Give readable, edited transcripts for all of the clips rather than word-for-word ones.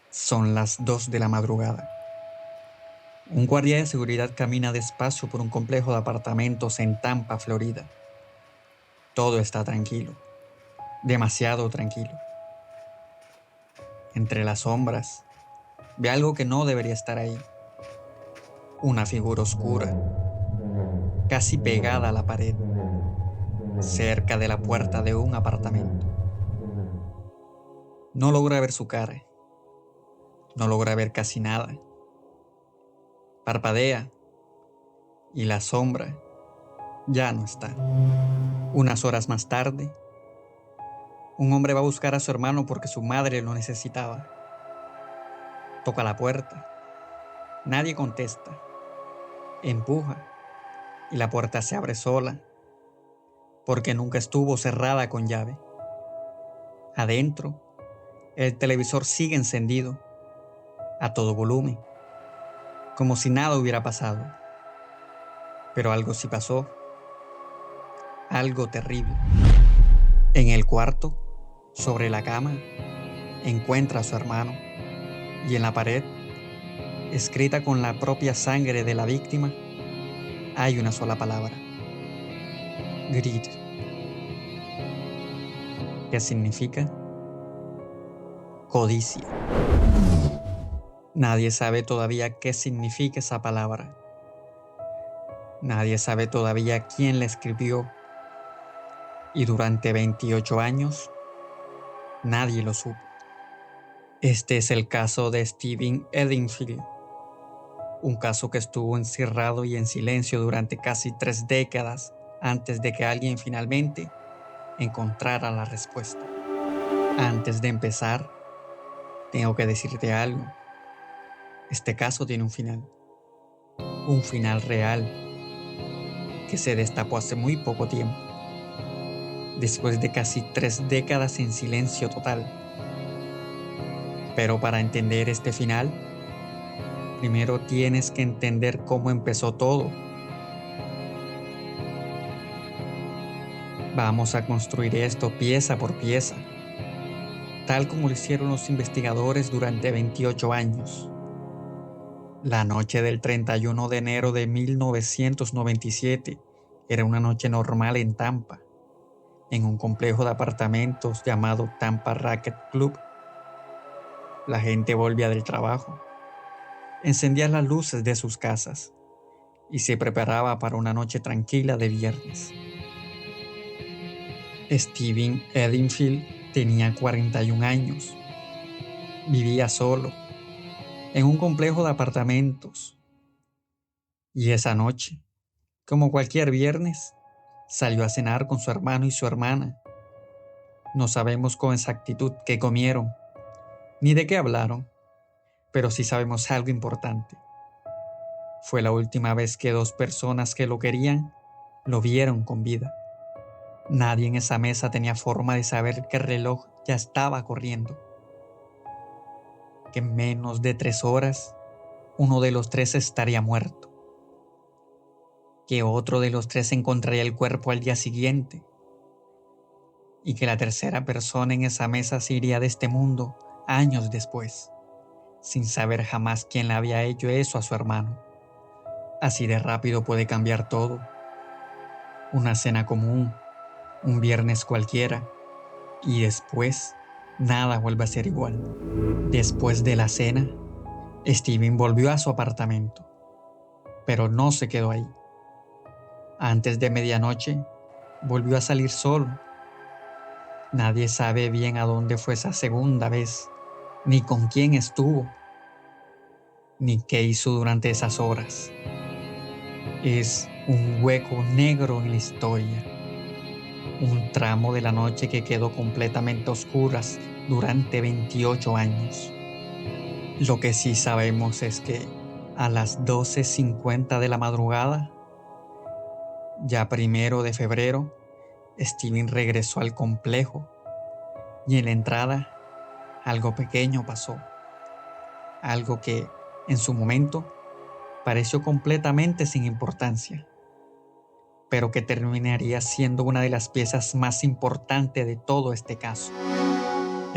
Son las 2 de la madrugada. Un guardia de seguridad camina despacio por un complejo de apartamentos en Tampa, Florida. Todo está tranquilo, demasiado tranquilo. Entre las sombras, ve algo que no debería estar ahí. Una figura oscura, casi pegada a la pared, cerca de la puerta de un apartamento. No logra ver su cara, no logra ver casi nada. Parpadea y la sombra ya no está. Unas horas más tarde, un hombre va a buscar a su hermano porque su madre lo necesitaba. Toca la puerta. Nadie contesta. Empuja y la puerta se abre sola porque nunca estuvo cerrada con llave. Adentro, el televisor sigue encendido a todo volumen, como si nada hubiera pasado. Pero algo sí pasó, algo terrible. En el cuarto, sobre la cama, encuentra a su hermano y en la pared, escrita con la propia sangre de la víctima, hay una sola palabra: greed, que significa codicia. Nadie sabe todavía qué significa esa palabra. Nadie sabe todavía quién la escribió. Y durante 28 años, nadie lo supo. Este es el caso de Steven Edenfield, un caso que estuvo encerrado y en silencio durante casi 3 décadas antes de que alguien finalmente encontrara la respuesta. Antes de empezar, tengo que decirte algo. Este caso tiene un final real, que se destapó hace muy poco tiempo, después de casi 3 décadas en silencio total. Pero para entender este final, primero tienes que entender cómo empezó todo. Vamos a construir esto pieza por pieza, tal como lo hicieron los investigadores durante 28 años. La noche del 31 de enero de 1997 era una noche normal en Tampa, en un complejo de apartamentos llamado Tampa Racket Club. La gente volvía del trabajo, encendía las luces de sus casas y se preparaba para una noche tranquila de viernes. Steven Edenfield tenía 41 años, vivía solo, en un complejo de apartamentos, y esa noche, como cualquier viernes, salió a cenar con su hermano y su hermana. No sabemos con exactitud qué comieron, ni de qué hablaron, pero sí sabemos algo importante. Fue la última vez que 2 personas que lo querían lo vieron con vida. Nadie en esa mesa tenía forma de saber que el reloj ya estaba corriendo, que en menos de 3 horas uno de los 3 estaría muerto, que otro de los 3 encontraría el cuerpo al día siguiente y que la tercera persona en esa mesa se iría de este mundo años después, sin saber jamás quién le había hecho eso a su hermano. Así de rápido puede cambiar todo. Una cena común, un viernes cualquiera, y después nada vuelve a ser igual. Después de la cena, Steven volvió a su apartamento, pero no se quedó ahí. Antes de medianoche, volvió a salir solo. Nadie sabe bien a dónde fue esa segunda vez, ni con quién estuvo, ni qué hizo durante esas horas. Es un hueco negro en la historia, un tramo de la noche que quedó completamente a oscuras durante 28 años. Lo que sí sabemos es que a las 12:50 de la madrugada, ya 1 de febrero, Steven regresó al complejo y en la entrada algo pequeño pasó, algo que en su momento pareció completamente sin importancia, pero que terminaría siendo una de las piezas más importantes de todo este caso.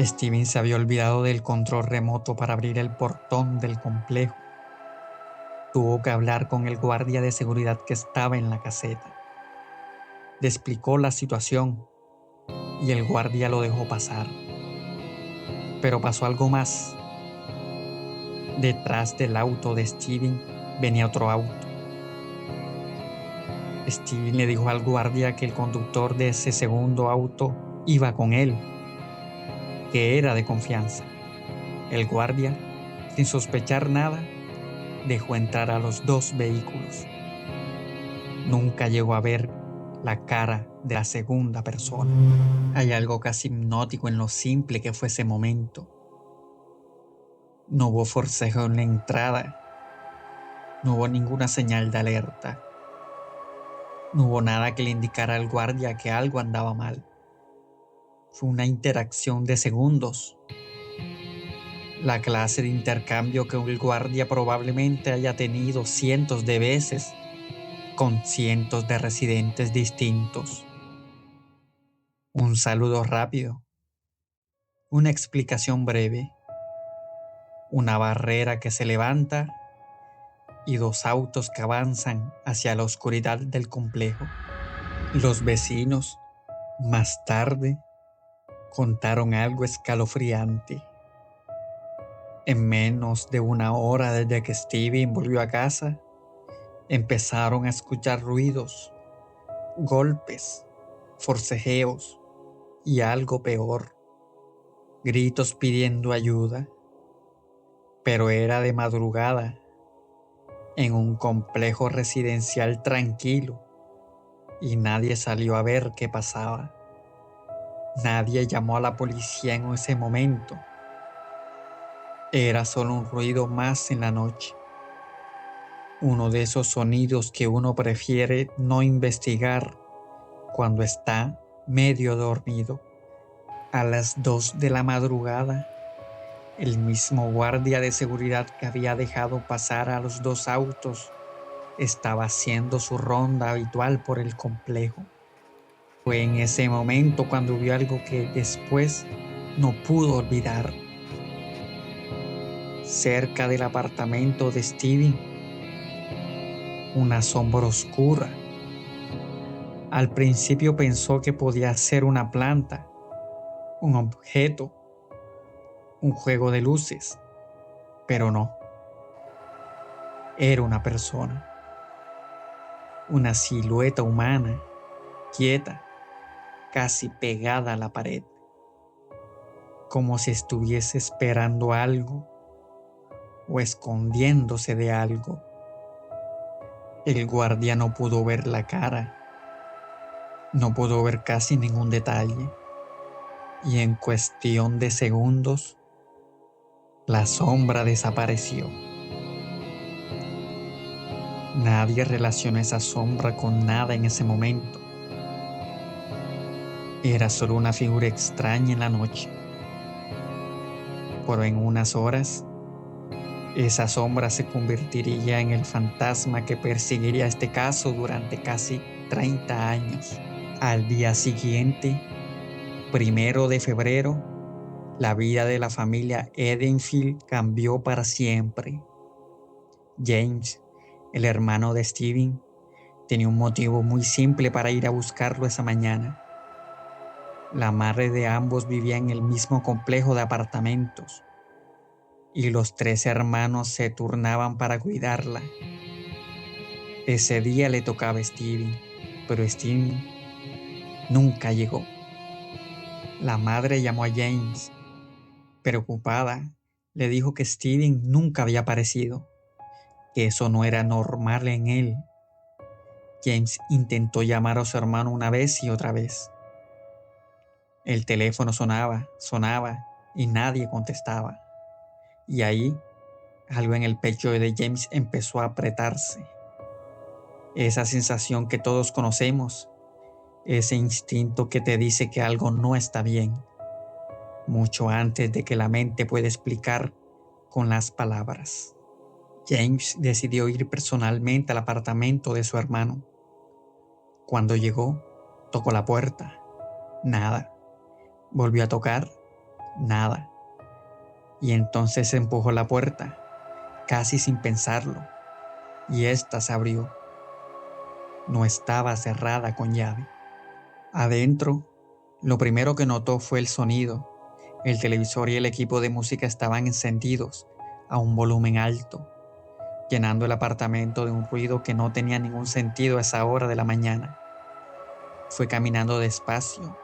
Steven se había olvidado del control remoto para abrir el portón del complejo. Tuvo que hablar con el guardia de seguridad que estaba en la caseta. Le explicó la situación y el guardia lo dejó pasar. Pero pasó algo más. Detrás del auto de Steven venía otro auto. Steven le dijo al guardia que el conductor de ese segundo auto iba con él, que era de confianza. El guardia, sin sospechar nada, dejó entrar a los dos vehículos. Nunca llegó a ver la cara de la segunda persona. Hay algo casi hipnótico en lo simple que fue ese momento. No hubo forcejeo en la entrada. No hubo ninguna señal de alerta. No hubo nada que le indicara al guardia que algo andaba mal. Fue una interacción de segundos. La clase de intercambio que el guardia probablemente haya tenido cientos de veces con cientos de residentes distintos. Un saludo rápido, una explicación breve, una barrera que se levanta y dos autos que avanzan hacia la oscuridad del complejo. Los vecinos, más tarde, contaron algo escalofriante. En menos de una hora desde que Steven volvió a casa, empezaron a escuchar ruidos, golpes, forcejeos y algo peor, gritos pidiendo ayuda. Pero era de madrugada, en un complejo residencial tranquilo, y nadie salió a ver qué pasaba. Nadie llamó a la policía en ese momento. Era solo un ruido más en la noche. Uno de esos sonidos que uno prefiere no investigar cuando está medio dormido. A las 2 de la madrugada, el mismo guardia de seguridad que había dejado pasar a los dos autos estaba haciendo su ronda habitual por el complejo. Fue en ese momento cuando vio algo que después no pudo olvidar. Cerca del apartamento de Steven, una sombra oscura. Al principio pensó que podía ser una planta, un objeto, un juego de luces, pero no. Era una persona, una silueta humana, quieta, casi pegada a la pared, como si estuviese esperando algo o escondiéndose de algo. El guardia no pudo ver la cara, no pudo ver casi ningún detalle, y en cuestión de segundos, la sombra desapareció. Nadie relacionó esa sombra con nada en ese momento. Era solo una figura extraña en la noche. Pero en unas horas, esa sombra se convertiría en el fantasma que perseguiría este caso durante casi 30 años. Al día siguiente, 1 de febrero, la vida de la familia Edenfield cambió para siempre. James, el hermano de Steven, tenía un motivo muy simple para ir a buscarlo esa mañana. La madre de ambos vivía en el mismo complejo de apartamentos y los 3 hermanos se turnaban para cuidarla. Ese día le tocaba a Steven, pero Steven nunca llegó. La madre llamó a James. Preocupada, le dijo que Steven nunca había aparecido, que eso no era normal en él. James intentó llamar a su hermano una vez y otra vez. El teléfono sonaba y nadie contestaba. Y ahí, algo en el pecho de James empezó a apretarse. Esa sensación que todos conocemos, ese instinto que te dice que algo no está bien, mucho antes de que la mente pueda explicar con las palabras. James decidió ir personalmente al apartamento de su hermano. Cuando llegó, tocó la puerta. Nada. Volvió a tocar Nada. Y entonces empujó la puerta, casi sin pensarlo, y ésta se abrió. No estaba cerrada con llave. Adentro, lo primero que notó fue el sonido. El televisor y el equipo de música estaban encendidos a un volumen alto, llenando el apartamento de un ruido que no tenía ningún sentido a esa hora de la mañana. Fue caminando despacio,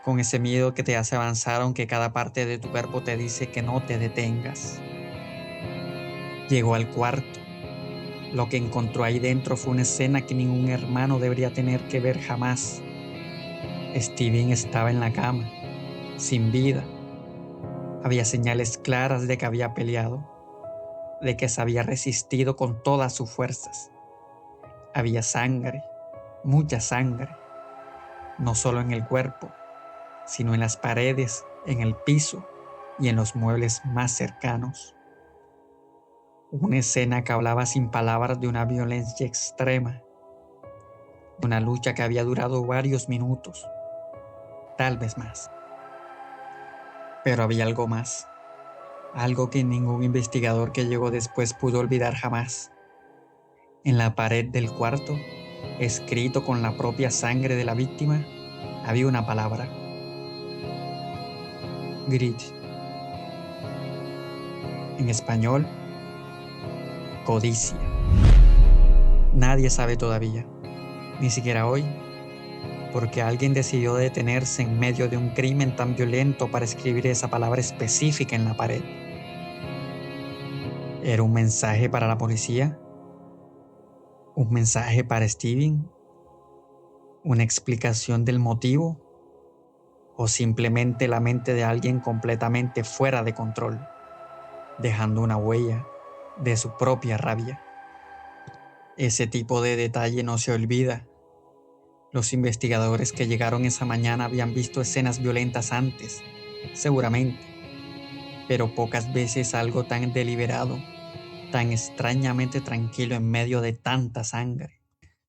con ese miedo que te hace avanzar aunque cada parte de tu cuerpo te dice que no te detengas. Llegó al cuarto. Lo que encontró ahí dentro fue una escena que ningún hermano debería tener que ver jamás. Steven estaba en la cama, sin vida. Había señales claras de que había peleado, de que se había resistido con todas sus fuerzas. Había sangre, mucha sangre, no solo en el cuerpo, sino en las paredes, en el piso y en los muebles más cercanos. Una escena que hablaba sin palabras de una violencia extrema, de una lucha que había durado varios minutos, tal vez más. Pero había algo más, algo que ningún investigador que llegó después pudo olvidar jamás. En la pared del cuarto, escrito con la propia sangre de la víctima, había una palabra: greed. En español, codicia. Nadie sabe todavía, ni siquiera hoy, porque alguien decidió detenerse en medio de un crimen tan violento para escribir esa palabra específica en la pared. ¿Era un mensaje para la policía? ¿Un mensaje para Steven? ¿Una explicación del motivo? ¿O simplemente la mente de alguien completamente fuera de control, dejando una huella de su propia rabia? Ese tipo de detalle no se olvida. Los investigadores que llegaron esa mañana habían visto escenas violentas antes, seguramente, pero pocas veces algo tan deliberado, tan extrañamente tranquilo en medio de tanta sangre.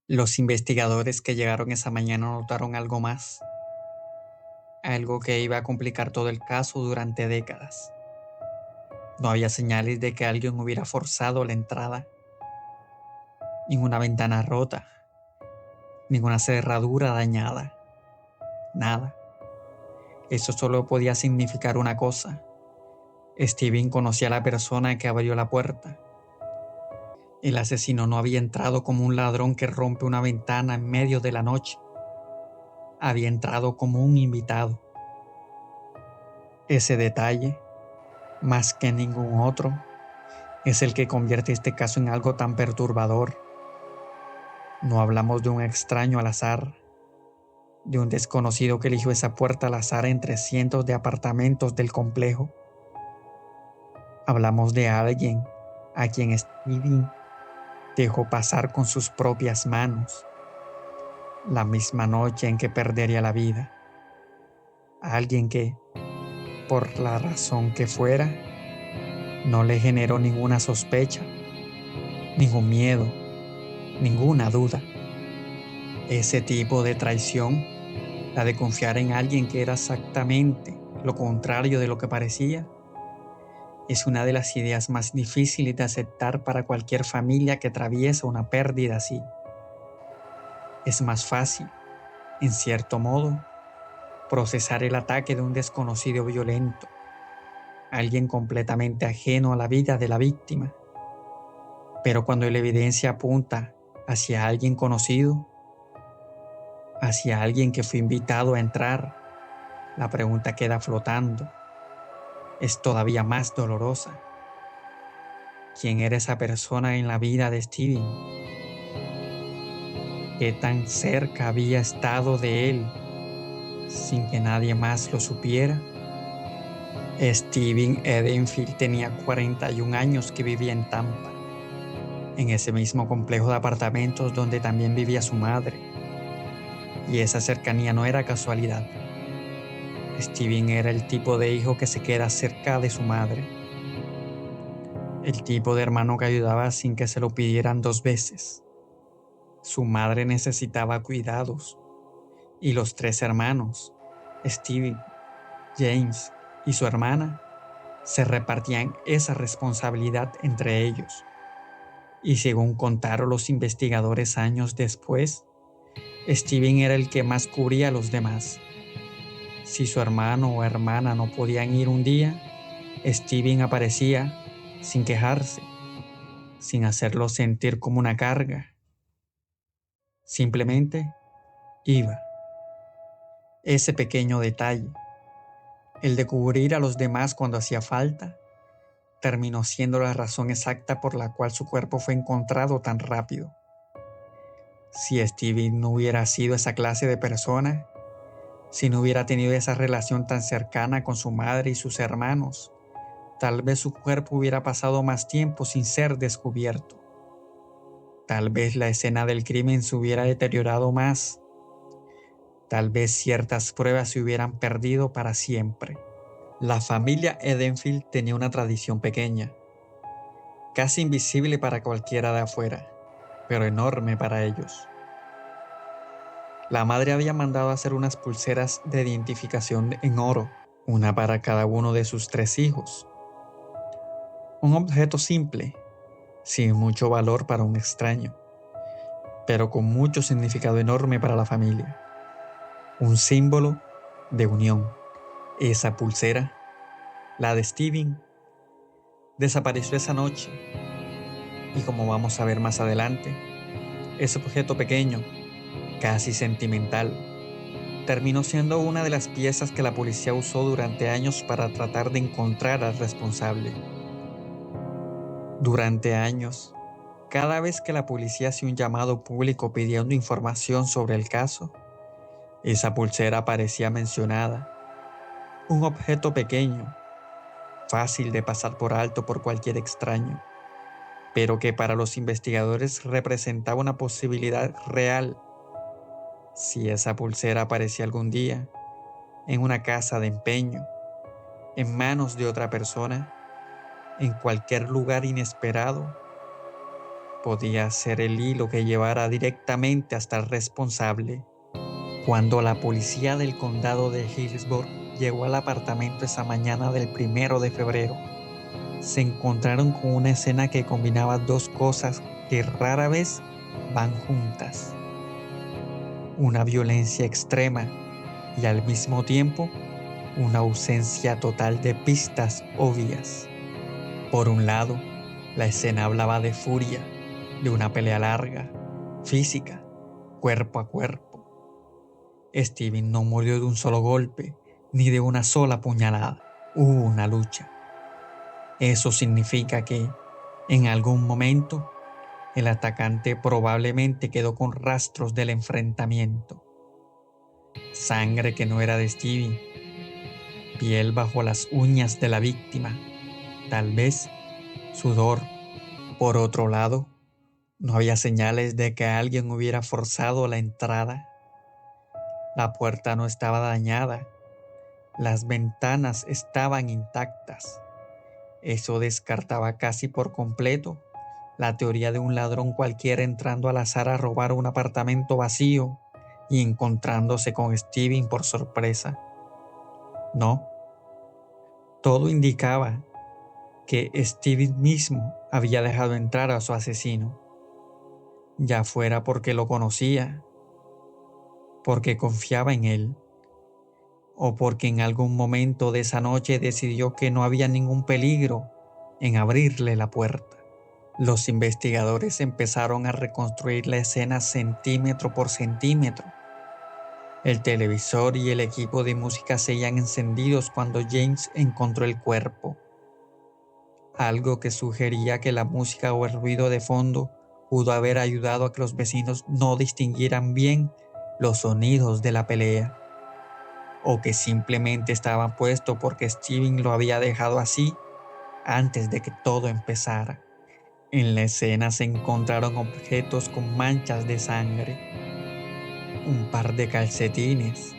Los investigadores que llegaron esa mañana notaron algo más, algo que iba a complicar todo el caso durante décadas. No había señales de que alguien hubiera forzado la entrada, ninguna ventana rota, ninguna cerradura dañada, nada. Eso solo podía significar una cosa: Steven conocía a la persona que abrió la puerta. El asesino no había entrado como un ladrón que rompe una ventana en medio de la noche. Había entrado como un invitado. Ese detalle, más que ningún otro, es el que convierte este caso en algo tan perturbador. No hablamos de un extraño al azar, de un desconocido que eligió esa puerta al azar entre cientos de apartamentos del complejo. Hablamos de alguien a quien Steven dejó pasar con sus propias manos la misma noche en que perdería la vida. Alguien que, por la razón que fuera, no le generó ninguna sospecha, ningún miedo, ninguna duda. Ese tipo de traición, la de confiar en alguien que era exactamente lo contrario de lo que parecía, es una de las ideas más difíciles de aceptar para cualquier familia que atraviesa una pérdida así. Es más fácil, en cierto modo, procesar el ataque de un desconocido violento, alguien completamente ajeno a la vida de la víctima. Pero cuando la evidencia apunta hacia alguien conocido, hacia alguien que fue invitado a entrar, la pregunta queda flotando. Es todavía más dolorosa. ¿Quién era esa persona en la vida de Steven? ¿Qué tan cerca había estado de él sin que nadie más lo supiera? Steven Edenfield tenía 41 años que vivía en Tampa, en ese mismo complejo de apartamentos donde también vivía su madre. Y esa cercanía no era casualidad. Steven era el tipo de hijo que se queda cerca de su madre, el tipo de hermano que ayudaba sin que se lo pidieran dos veces. Su madre necesitaba cuidados, y los tres hermanos, Steven, James y su hermana se repartían esa responsabilidad entre ellos. Y según contaron los investigadores años después, Steven era el que más cubría a los demás. Si su hermano o hermana no podían ir un día, Steven aparecía sin quejarse, sin hacerlo sentir como una carga. Simplemente iba. Ese pequeño detalle, el de cubrir a los demás cuando hacía falta, terminó siendo la razón exacta por la cual su cuerpo fue encontrado tan rápido. Si Steven no hubiera sido esa clase de persona, si no hubiera tenido esa relación tan cercana con su madre y sus hermanos, tal vez su cuerpo hubiera pasado más tiempo sin ser descubierto. Tal vez la escena del crimen se hubiera deteriorado más. Tal vez ciertas pruebas se hubieran perdido para siempre. La familia Edenfield tenía una tradición pequeña, casi invisible para cualquiera de afuera, pero enorme para ellos. La madre había mandado hacer unas pulseras de identificación en oro, una para cada uno de sus 3 hijos. Un objeto simple, sin mucho valor para un extraño, pero con mucho significado enorme para la familia. Un símbolo de unión. Esa pulsera, la de Steven, desapareció esa noche y, como vamos a ver más adelante, ese objeto pequeño, casi sentimental, terminó siendo una de las piezas que la policía usó durante años para tratar de encontrar al responsable. Durante años, cada vez que la policía hacía un llamado público pidiendo información sobre el caso, esa pulsera aparecía mencionada. Un objeto pequeño, fácil de pasar por alto por cualquier extraño, pero que para los investigadores representaba una posibilidad real. Si esa pulsera aparecía algún día en una casa de empeño, en manos de otra persona, en cualquier lugar inesperado, podía ser el hilo que llevara directamente hasta el responsable. Cuando la policía del condado de Hillsborough llegó al apartamento esa mañana del 1 de febrero, se encontraron con una escena que combinaba 2 cosas que rara vez van juntas: una violencia extrema y al mismo tiempo una ausencia total de pistas obvias. Por un lado, la escena hablaba de furia, de una pelea larga, física, cuerpo a cuerpo. Steven no murió de un solo golpe, ni de una sola puñalada. Hubo una lucha. Eso significa que, en algún momento, el atacante probablemente quedó con rastros del enfrentamiento. Sangre que no era de Steven, piel bajo las uñas de la víctima, tal vez sudor. Por otro lado, no había señales de que alguien hubiera forzado la entrada. La puerta no estaba dañada, las ventanas estaban intactas. Eso descartaba casi por completo la teoría de un ladrón cualquiera entrando al azar a robar un apartamento vacío y encontrándose con Steven por sorpresa. No, todo indicaba que Steven mismo había dejado entrar a su asesino, ya fuera porque lo conocía, porque confiaba en él, o porque en algún momento de esa noche decidió que no había ningún peligro en abrirle la puerta. Los investigadores empezaron a reconstruir la escena centímetro por centímetro. El televisor y el equipo de música seguían encendidos cuando James encontró el cuerpo, algo que sugería que la música o el ruido de fondo pudo haber ayudado a que los vecinos no distinguieran bien los sonidos de la pelea, o que simplemente estaban puestos porque Steven lo había dejado así antes de que todo empezara. En la escena se encontraron objetos con manchas de sangre, un par de calcetines,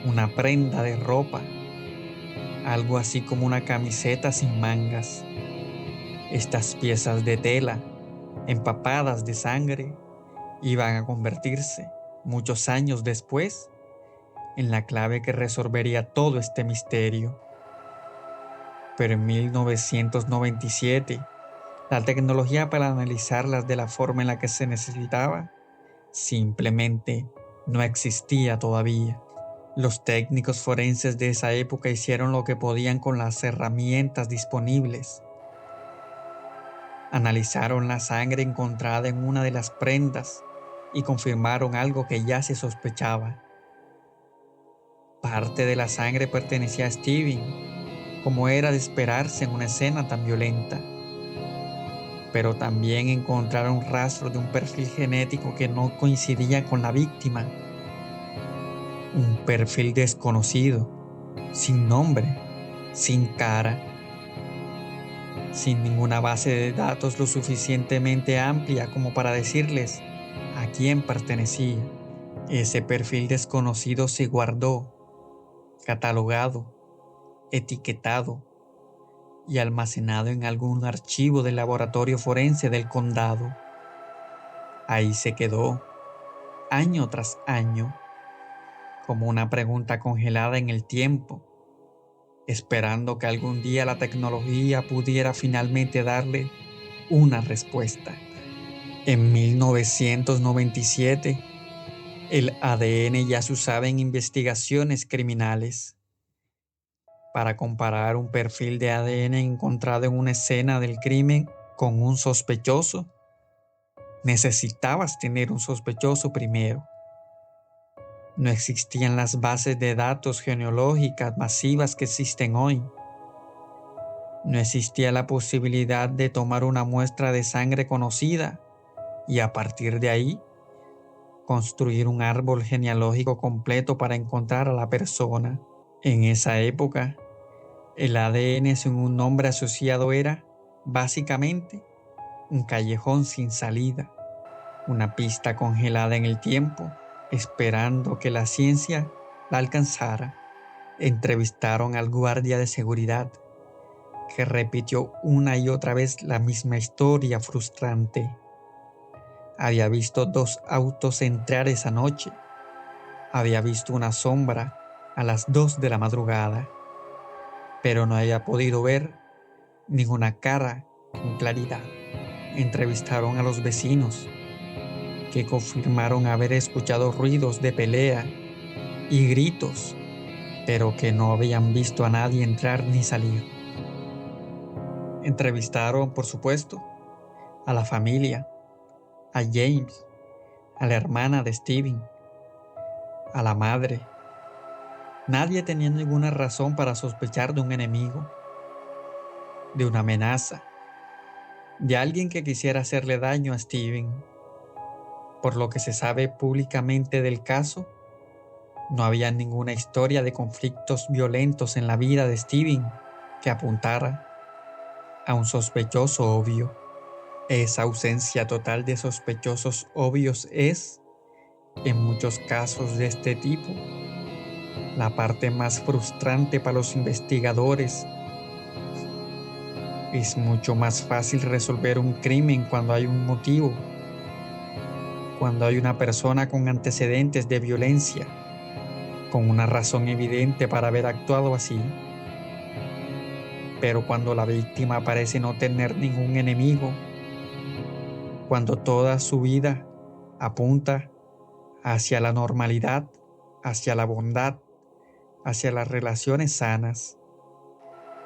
una prenda de ropa, algo así como una camiseta sin mangas. Estas piezas de tela, empapadas de sangre, iban a convertirse, muchos años después, en la clave que resolvería todo este misterio. Pero en 1997, la tecnología para analizarlas de la forma en la que se necesitaba simplemente no existía todavía. Los técnicos forenses de esa época hicieron lo que podían con las herramientas disponibles. Analizaron la sangre encontrada en una de las prendas y confirmaron algo que ya se sospechaba. Parte de la sangre pertenecía a Steven, como era de esperarse en una escena tan violenta. Pero también encontraron rastros de un perfil genético que no coincidía con la víctima. Un perfil desconocido, sin nombre, sin cara, sin ninguna base de datos lo suficientemente amplia como para decirles a quién pertenecía. Ese perfil desconocido se guardó, catalogado, etiquetado y almacenado en algún archivo del laboratorio forense del condado. Ahí se quedó, año tras año, como una pregunta congelada en el tiempo, esperando que algún día la tecnología pudiera finalmente darle una respuesta. En 1997, el ADN ya se usaba en investigaciones criminales. Para comparar un perfil de ADN encontrado en una escena del crimen con un sospechoso, necesitabas tener un sospechoso primero. No existían las bases de datos genealógicas masivas que existen hoy. No existía la posibilidad de tomar una muestra de sangre conocida y a partir de ahí construir un árbol genealógico completo para encontrar a la persona. En esa época, el ADN sin un nombre asociado era, básicamente, un callejón sin salida, una pista congelada en el tiempo, esperando que la ciencia la alcanzara. Entrevistaron al guardia de seguridad, que repitió una y otra vez la misma historia frustrante. Había visto 2 autos entrar esa noche. Había visto una sombra a las 2 de la madrugada, pero no había podido ver ninguna cara con claridad. Entrevistaron a los vecinos, que confirmaron haber escuchado ruidos de pelea y gritos, pero que no habían visto a nadie entrar ni salir. Entrevistaron, por supuesto, a la familia, a James, a la hermana de Steven, a la madre. Nadie tenía ninguna razón para sospechar de un enemigo, de una amenaza, de alguien que quisiera hacerle daño a Steven. Por lo que se sabe públicamente del caso, no había ninguna historia de conflictos violentos en la vida de Steven que apuntara a un sospechoso obvio. Esa ausencia total de sospechosos obvios es, en muchos casos de este tipo, la parte más frustrante para los investigadores. Es mucho más fácil resolver un crimen cuando hay un motivo, cuando hay una persona con antecedentes de violencia, con una razón evidente para haber actuado así. Pero cuando la víctima parece no tener ningún enemigo, cuando toda su vida apunta hacia la normalidad, hacia la bondad, hacia las relaciones sanas,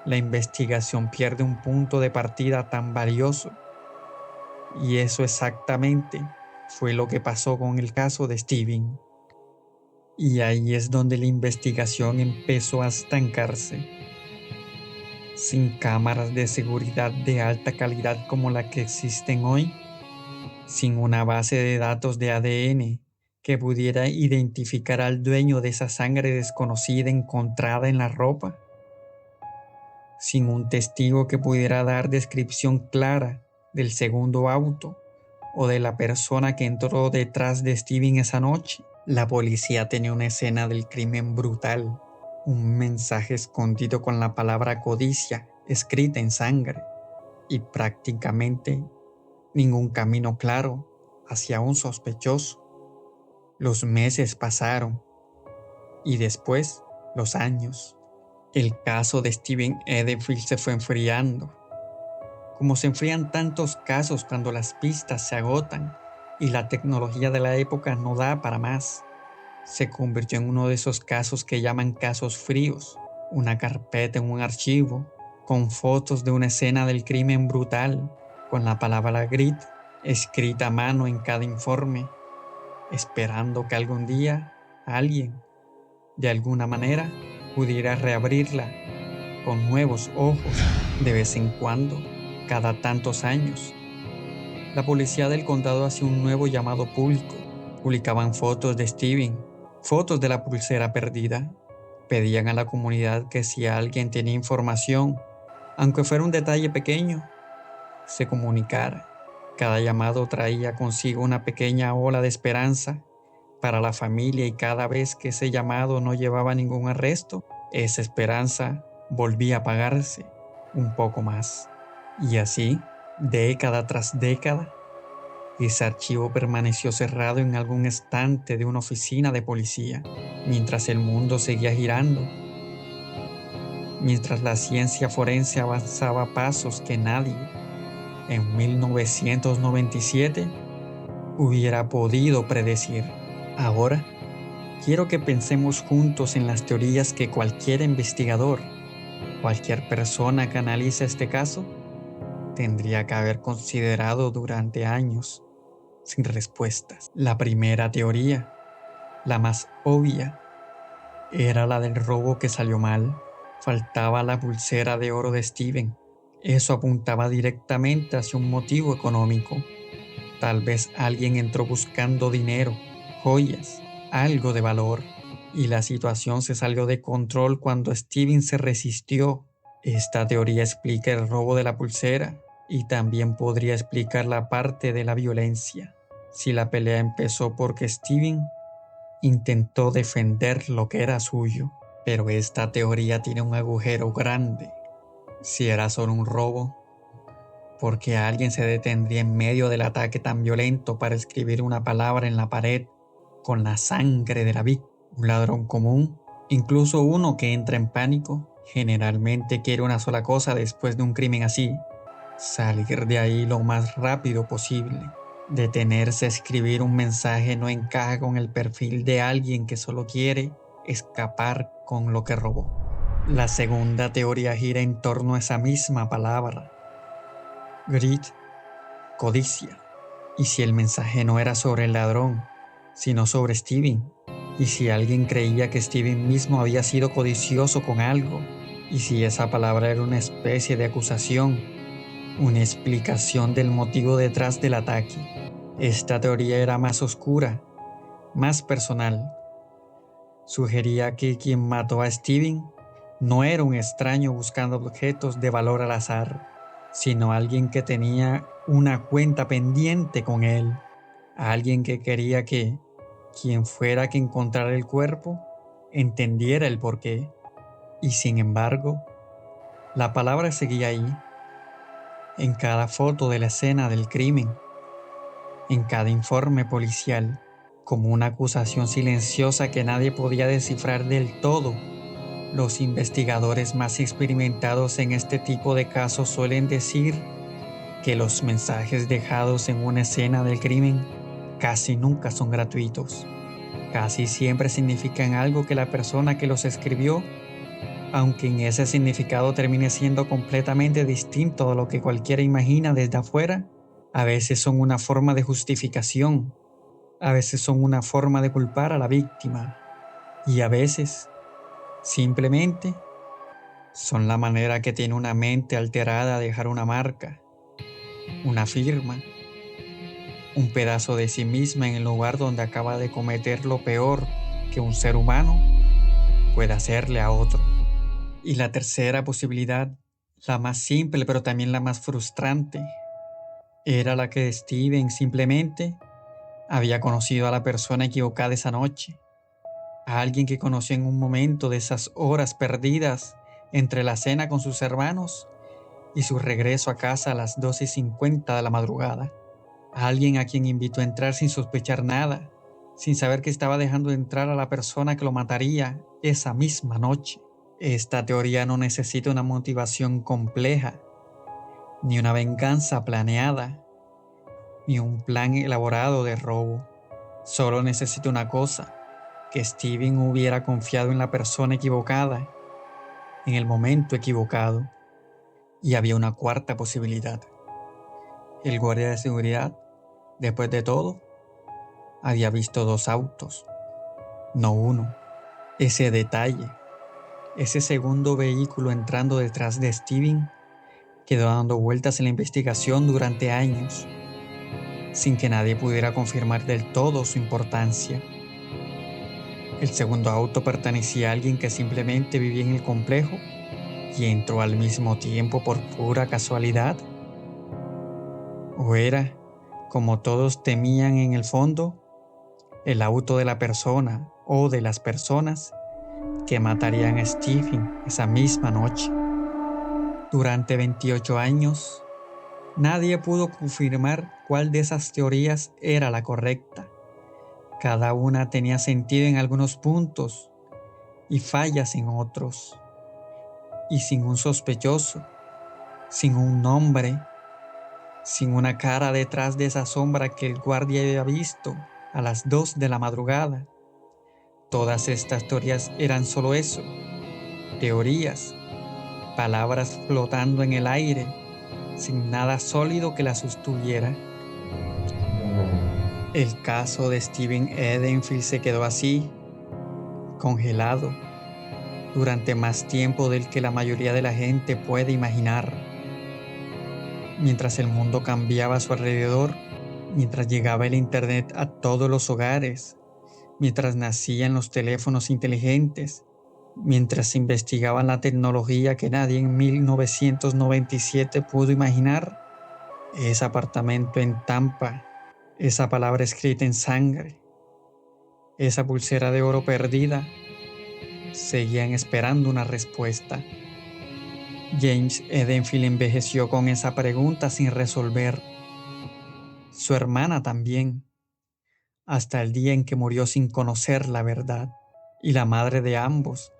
la investigación pierde un punto de partida tan valioso. Y eso exactamente fue lo que pasó con el caso de Steven. Y ahí es donde la investigación empezó a estancarse. Sin cámaras de seguridad de alta calidad como la que existen hoy, sin una base de datos de ADN que pudiera identificar al dueño de esa sangre desconocida encontrada en la ropa, sin un testigo que pudiera dar descripción clara del segundo auto o de la persona que entró detrás de Steven esa noche, la policía tenía una escena del crimen brutal, un mensaje escondido con la palabra codicia escrita en sangre y prácticamente ningún camino claro hacia un sospechoso. Los meses pasaron y después los años. El caso de Steven Edenfield se fue enfriando, como se enfrían tantos casos cuando las pistas se agotan y la tecnología de la época no da para más. Se convirtió en uno de esos casos que llaman casos fríos, una carpeta en un archivo, con fotos de una escena del crimen brutal, con la palabra GRID escrita a mano en cada informe, esperando que algún día alguien, de alguna manera, pudiera reabrirla con nuevos ojos de vez en cuando, cada tantos años. La policía del condado hacía un nuevo llamado público. Publicaban fotos de Steven, fotos de la pulsera perdida. Pedían a la comunidad que si alguien tenía información, aunque fuera un detalle pequeño, se comunicara. Cada llamado traía consigo una pequeña ola de esperanza para la familia y cada vez que ese llamado no llevaba ningún arresto, esa esperanza volvía a apagarse un poco más. Y así, década tras década, ese archivo permaneció cerrado en algún estante de una oficina de policía, mientras el mundo seguía girando, mientras la ciencia forense avanzaba a pasos que nadie, en 1997, hubiera podido predecir. Ahora, quiero que pensemos juntos en las teorías que cualquier investigador, cualquier persona que analice este caso, tendría que haber considerado durante años, sin respuestas. La primera teoría, la más obvia, era la del robo que salió mal. Faltaba la pulsera de oro de Steven. Eso apuntaba directamente hacia un motivo económico. Tal vez alguien entró buscando dinero, joyas, algo de valor, y la situación se salió de control cuando Steven se resistió. Esta teoría explica el robo de la pulsera y también podría explicar la parte de la violencia. Si la pelea empezó porque Steven intentó defender lo que era suyo, pero esta teoría tiene un agujero grande. Si era solo un robo, ¿por qué alguien se detendría en medio del ataque tan violento para escribir una palabra en la pared con la sangre de la víctima? Un ladrón común, incluso uno que entra en pánico, generalmente quiere una sola cosa después de un crimen así: salir de ahí lo más rápido posible. Detenerse a escribir un mensaje no encaja con el perfil de alguien que solo quiere escapar con lo que robó. La segunda teoría gira en torno a esa misma palabra: greed, codicia. ¿Y si el mensaje no era sobre el ladrón, sino sobre Steven? ¿Y si alguien creía que Steven mismo había sido codicioso con algo? ¿Y si esa palabra era una especie de acusación, una explicación del motivo detrás del ataque? Esta teoría era más oscura, más personal. Sugería que quien mató a Steven no era un extraño buscando objetos de valor al azar, sino alguien que tenía una cuenta pendiente con él, alguien que quería que quien fuera que encontrara el cuerpo entendiera el porqué. Y sin embargo, la palabra seguía ahí, en cada foto de la escena del crimen, en cada informe policial, como una acusación silenciosa que nadie podía descifrar del todo. Los investigadores más experimentados en este tipo de casos suelen decir que los mensajes dejados en una escena del crimen casi nunca son gratuitos. Casi siempre significan algo que la persona que los escribió, aunque en ese significado termine siendo completamente distinto a lo que cualquiera imagina desde afuera, a veces son una forma de justificación, a veces son una forma de culpar a la víctima, y a veces, simplemente, son la manera que tiene una mente alterada de dejar una marca, una firma, un pedazo de sí misma en el lugar donde acaba de cometer lo peor que un ser humano puede hacerle a otro. Y la tercera posibilidad, la más simple pero también la más frustrante, era la que Steven simplemente había conocido a la persona equivocada esa noche, a alguien que conoció en un momento de esas horas perdidas entre la cena con sus hermanos y su regreso a casa a las 2:50 de la madrugada, a alguien a quien invitó a entrar sin sospechar nada, sin saber que estaba dejando de entrar a la persona que lo mataría esa misma noche. Esta teoría no necesita una motivación compleja, ni una venganza planeada, ni un plan elaborado de robo. Solo necesita una cosa: que Steven hubiera confiado en la persona equivocada, en el momento equivocado. Y había una cuarta posibilidad. El guardia de seguridad, después de todo, había visto 2 autos, no uno. Ese detalle, ese segundo vehículo entrando detrás de Steven, quedó dando vueltas en la investigación durante años, sin que nadie pudiera confirmar del todo su importancia. El segundo auto pertenecía a alguien que simplemente vivía en el complejo y entró al mismo tiempo por pura casualidad. ¿O era, como todos temían en el fondo, el auto de la persona o de las personas que matarían a Stephen esa misma noche? Durante 28 años, nadie pudo confirmar cuál de esas teorías era la correcta. Cada una tenía sentido en algunos puntos y fallas en otros. Y sin un sospechoso, sin un nombre, sin una cara detrás de esa sombra que el guardia había visto a las 2 de la madrugada. Todas estas teorías eran solo eso: teorías, palabras flotando en el aire, sin nada sólido que las sostuviera. El caso de Steven Edenfield se quedó así, congelado, durante más tiempo del que la mayoría de la gente puede imaginar. Mientras el mundo cambiaba a su alrededor, mientras llegaba el internet a todos los hogares, mientras nacían los teléfonos inteligentes, mientras se investigaba la tecnología que nadie en 1997 pudo imaginar, ese apartamento en Tampa, esa palabra escrita en sangre, esa pulsera de oro perdida, seguían esperando una respuesta. James Edenfield envejeció con esa pregunta sin resolver. Su hermana también, hasta el día en que murió sin conocer la verdad. Y la madre de ambos,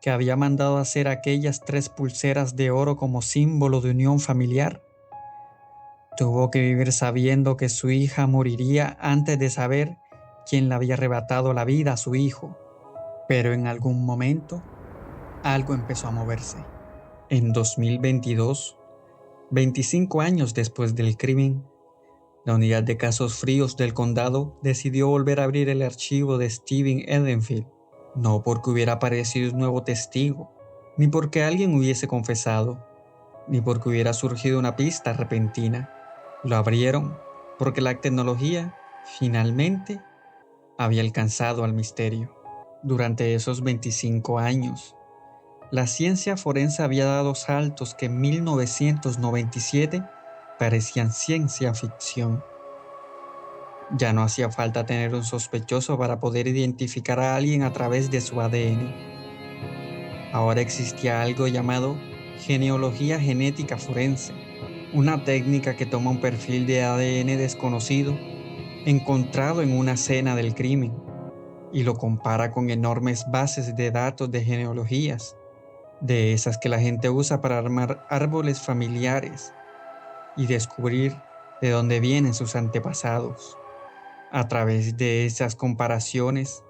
que había mandado hacer aquellas 3 pulseras de oro como símbolo de unión familiar, tuvo que vivir sabiendo que su hija moriría antes de saber quién le había arrebatado la vida a su hijo. Pero en algún momento, algo empezó a moverse. En 2022, 25 años después del crimen, la Unidad de Casos Fríos del Condado decidió volver a abrir el archivo de Steven Edenfield, no porque hubiera aparecido un nuevo testigo, ni porque alguien hubiese confesado, ni porque hubiera surgido una pista repentina. Lo abrieron porque la tecnología, finalmente, había alcanzado al misterio. Durante esos 25 años, la ciencia forense había dado saltos que en 1997 parecían ciencia ficción. Ya no hacía falta tener un sospechoso para poder identificar a alguien a través de su ADN. Ahora existía algo llamado genealogía genética forense, una técnica que toma un perfil de ADN desconocido encontrado en una escena del crimen y lo compara con enormes bases de datos de genealogías, de esas que la gente usa para armar árboles familiares y descubrir de dónde vienen sus antepasados. A través de esas comparaciones,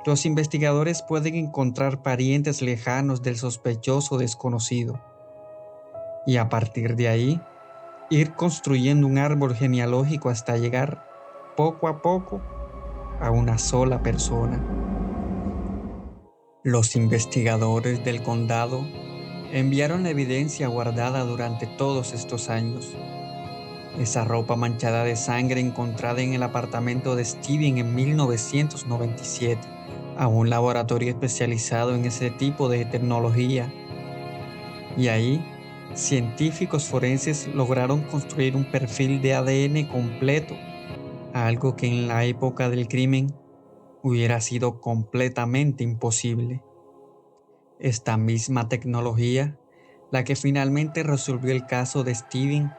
los investigadores pueden encontrar parientes lejanos del sospechoso desconocido y a partir de ahí ir construyendo un árbol genealógico hasta llegar, poco a poco, a una sola persona. Los investigadores del condado enviaron la evidencia guardada durante todos estos años. Esa ropa manchada de sangre encontrada en el apartamento de Steven en 1997, a un laboratorio especializado en ese tipo de tecnología. Y ahí, científicos forenses lograron construir un perfil de ADN completo, algo que en la época del crimen hubiera sido completamente imposible. Esta misma tecnología, la que finalmente resolvió el caso de Steven,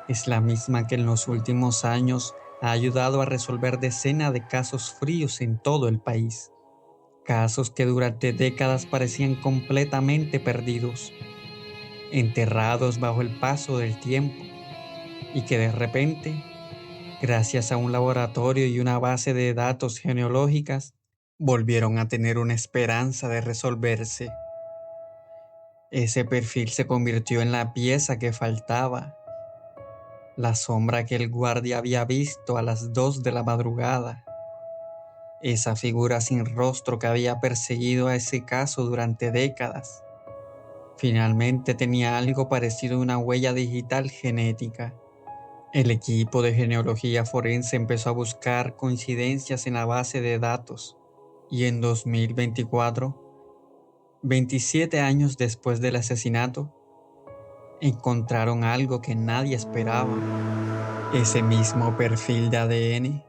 es la misma que en los últimos años ha ayudado a resolver decenas de casos fríos en todo el país. Casos que durante décadas parecían completamente perdidos, enterrados bajo el paso del tiempo, y que de repente, gracias a un laboratorio y una base de datos genealógicas, volvieron a tener una esperanza de resolverse. Ese perfil se convirtió en la pieza que faltaba, la sombra que el guardia había visto a las 2 de la madrugada, esa figura sin rostro que había perseguido a ese caso durante décadas. Finalmente tenía algo parecido a una huella digital genética. El equipo de genealogía forense empezó a buscar coincidencias en la base de datos y en 2024, 27 años después del asesinato, encontraron algo que nadie esperaba. Ese mismo perfil de ADN,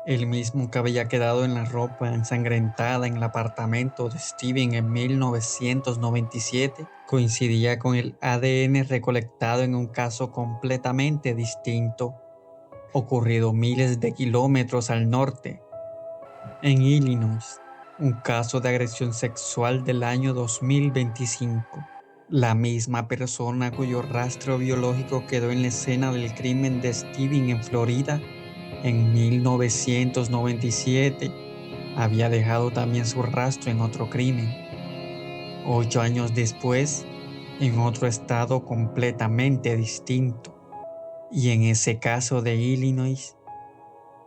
el mismo que había quedado en la ropa ensangrentada en el apartamento de Steven en 1997, coincidía con el ADN recolectado en un caso completamente distinto, ocurrido miles de kilómetros al norte, en Illinois, un caso de agresión sexual del año 2025. La misma persona cuyo rastro biológico quedó en la escena del crimen de Steven en Florida en 1997 había dejado también su rastro en otro crimen. 8 años después, en otro estado completamente distinto. Y en ese caso de Illinois,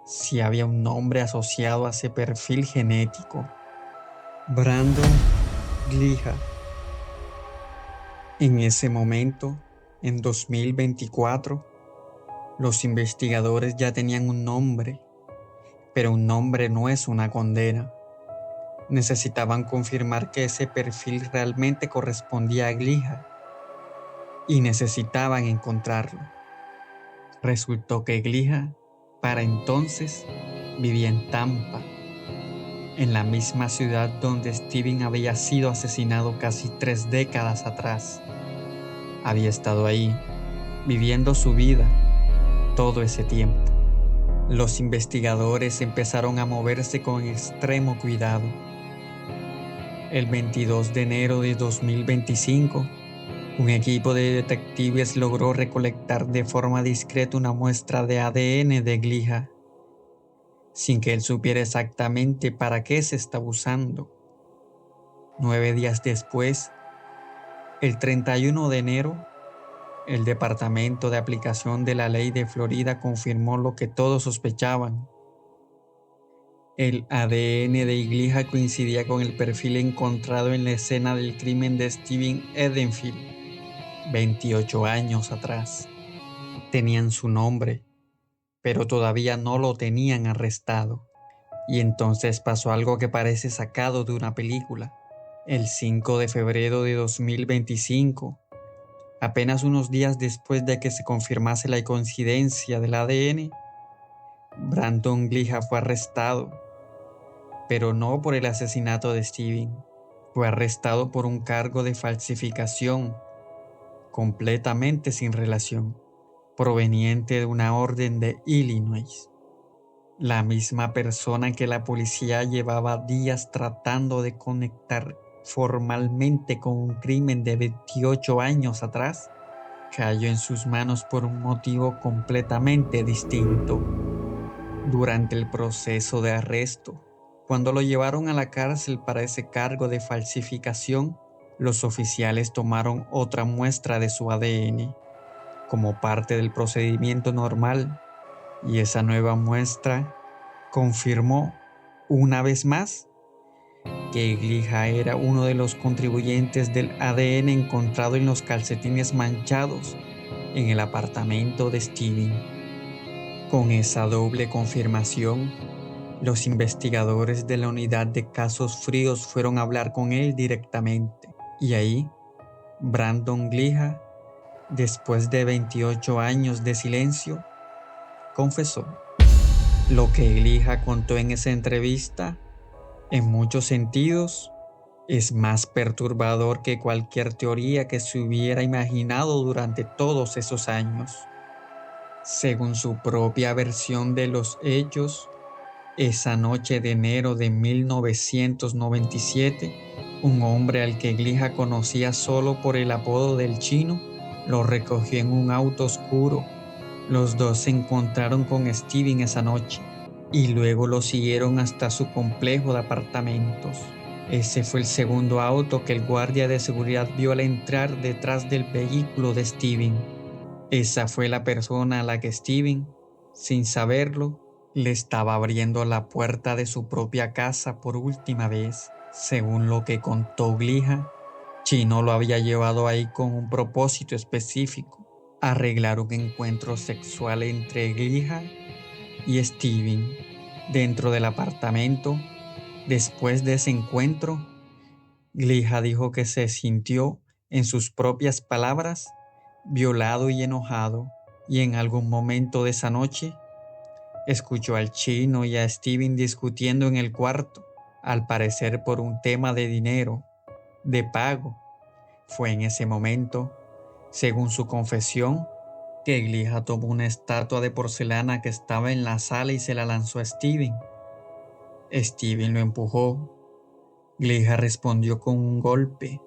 sí había un nombre asociado a ese perfil genético: Brandon Gliha. En ese momento, en 2024, los investigadores ya tenían un nombre, pero un nombre no es una condena. Necesitaban confirmar que ese perfil realmente correspondía a Gliha y necesitaban encontrarlo. Resultó que Gliha, para entonces, vivía en Tampa, en la misma ciudad donde Steven había sido asesinado casi 3 décadas atrás. Había estado ahí, viviendo su vida, todo ese tiempo. Los investigadores empezaron a moverse con extremo cuidado. El 22 de enero de 2025, un equipo de detectives logró recolectar de forma discreta una muestra de ADN de Gliha, sin que él supiera exactamente para qué se estaba usando. 9 días después, el 31 de enero, el Departamento de Aplicación de la Ley de Florida confirmó lo que todos sospechaban. El ADN de Gliha coincidía con el perfil encontrado en la escena del crimen de Steven Edenfield, 28 años atrás. Tenían su nombre, pero todavía no lo tenían arrestado. Y entonces pasó algo que parece sacado de una película. El 5 de febrero de 2025, apenas unos días después de que se confirmase la coincidencia del ADN, Brandon Gliha fue arrestado, pero no por el asesinato de Steven. Fue arrestado por un cargo de falsificación completamente sin relación, proveniente de una orden de Illinois. La misma persona que la policía llevaba días tratando de conectar formalmente con un crimen de 28 años atrás, cayó en sus manos por un motivo completamente distinto. Durante el proceso de arresto, cuando lo llevaron a la cárcel para ese cargo de falsificación, los oficiales tomaron otra muestra de su ADN como parte del procedimiento normal, y esa nueva muestra confirmó una vez más que Gliha era uno de los contribuyentes del ADN encontrado en los calcetines manchados en el apartamento de Steven. Con esa doble confirmación, los investigadores de la unidad de casos fríos fueron a hablar con él directamente. Y ahí, Brandon Gliha, después de 28 años de silencio, confesó. Lo que Gliha contó en esa entrevista, en muchos sentidos, es más perturbador que cualquier teoría que se hubiera imaginado durante todos esos años. Según su propia versión de los hechos, Esa noche de enero de 1997, un hombre al que Glija conocía solo por el apodo del Chino, lo recogió en un auto oscuro. Los dos se encontraron con Steven esa noche y luego lo siguieron hasta su complejo de apartamentos. Ese fue el segundo auto que el guardia de seguridad vio al entrar detrás del vehículo de Steven. Esa fue la persona a la que Steven, sin saberlo, le estaba abriendo la puerta de su propia casa por última vez. Según lo que contó Glija, Chino lo había llevado ahí con un propósito específico: arreglar un encuentro sexual entre Glija y Steven dentro del apartamento. Después de ese encuentro, Glija dijo que se sintió, en sus propias palabras, violado y enojado, y en algún momento de esa noche escuchó al Chino y a Steven discutiendo en el cuarto, al parecer por un tema de dinero, de pago. Fue en ese momento, según su confesión, que Glija tomó una estatua de porcelana que estaba en la sala y se la lanzó a Steven. Steven lo empujó. Glija respondió con un golpe,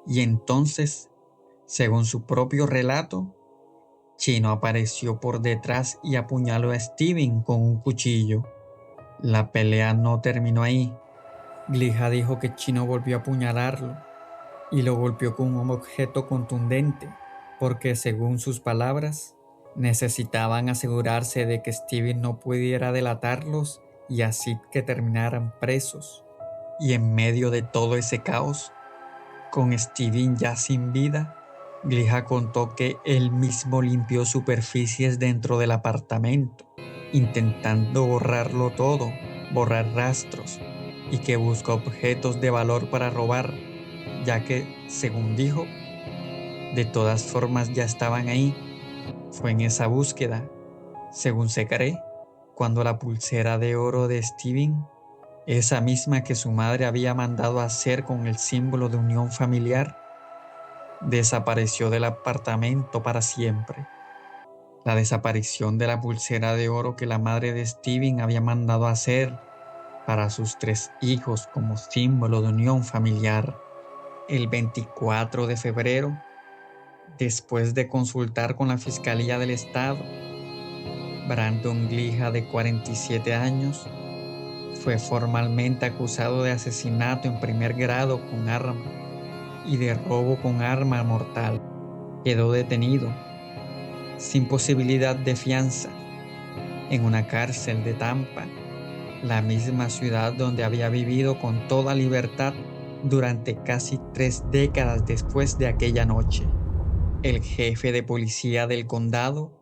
y entonces, según su propio relato, Chino apareció por detrás y apuñaló a Steven con un cuchillo. La pelea no terminó ahí. Glija dijo que Chino volvió a apuñalarlo y lo golpeó con un objeto contundente, porque según sus palabras, necesitaban asegurarse de que Steven no pudiera delatarlos y así que terminaran presos. Y en medio de todo ese caos, con Steven ya sin vida, Glija contó que él mismo limpió superficies dentro del apartamento, intentando borrarlo todo, borrar rastros, y que buscó objetos de valor para robar, ya que, según dijo, de todas formas ya estaban ahí. Fue en esa búsqueda, según se cree, cuando la pulsera de oro de Steven, esa misma que su madre había mandado hacer con el símbolo de unión familiar, desapareció del apartamento para siempre. La desaparición de la pulsera de oro que la madre de Steven había mandado hacer para sus 3 hijos como símbolo de unión familiar. El 24 de febrero, después de consultar con la Fiscalía del Estado, Brandon Glija, de 47 años, fue formalmente acusado de asesinato en primer grado con arma y de robo con arma mortal. Quedó detenido, sin posibilidad de fianza, en una cárcel de Tampa, la misma ciudad donde había vivido con toda libertad durante casi 3 décadas después de aquella noche. El jefe de policía del condado,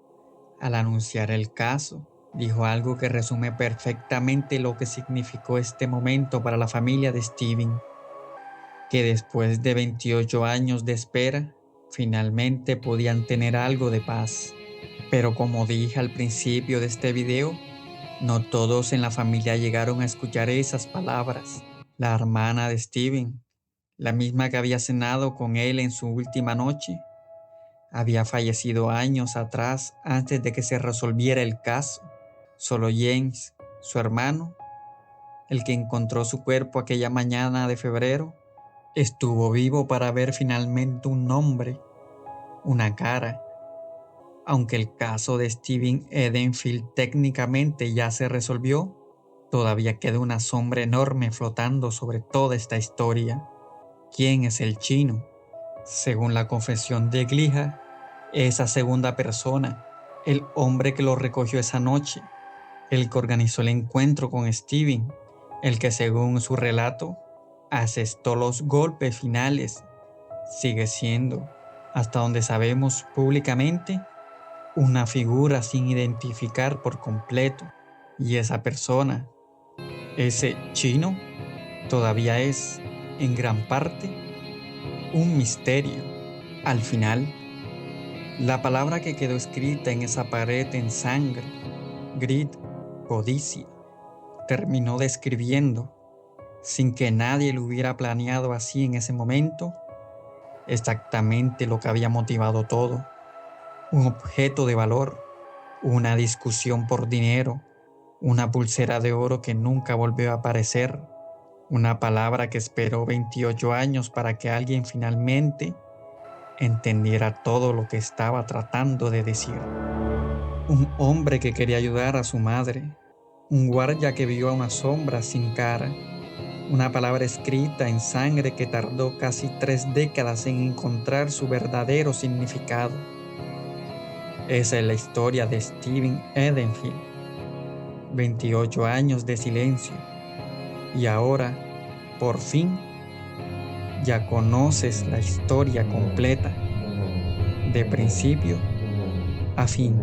al anunciar el caso, dijo algo que resume perfectamente lo que significó este momento para la familia de Steven: que después de 28 años de espera, finalmente podían tener algo de paz. Pero como dije al principio de este video, no todos en la familia llegaron a escuchar esas palabras. La hermana de Steven, la misma que había cenado con él en su última noche, había fallecido años atrás antes de que se resolviera el caso. Solo James, su hermano, el que encontró su cuerpo aquella mañana de febrero, estuvo vivo para ver finalmente un nombre, una cara. Aunque el caso de Steven Edenfield técnicamente ya se resolvió, todavía queda una sombra enorme flotando sobre toda esta historia. ¿Quién es el Chino? Según la confesión de Glija, esa segunda persona, el hombre que lo recogió esa noche, el que organizó el encuentro con Steven, el que según su relato asestó los golpes finales, sigue siendo, hasta donde sabemos públicamente, una figura sin identificar por completo. Y esa persona, ese Chino, todavía es, en gran parte, un misterio. Al final, la palabra que quedó escrita en esa pared en sangre, grit, codicia, terminó describiendo, sin que nadie lo hubiera planeado así en ese momento, exactamente lo que había motivado todo: un objeto de valor, una discusión por dinero, una pulsera de oro que nunca volvió a aparecer, una palabra que esperó 28 años para que alguien finalmente entendiera todo lo que estaba tratando de decir. Un hombre que quería ayudar a su madre, un guardia que vio a una sombra sin cara, una palabra escrita en sangre que tardó casi 3 décadas en encontrar su verdadero significado. Esa es la historia de Stephen Edenfield. 28 años de silencio. Y ahora, por fin, ya conoces la historia completa, de principio a fin.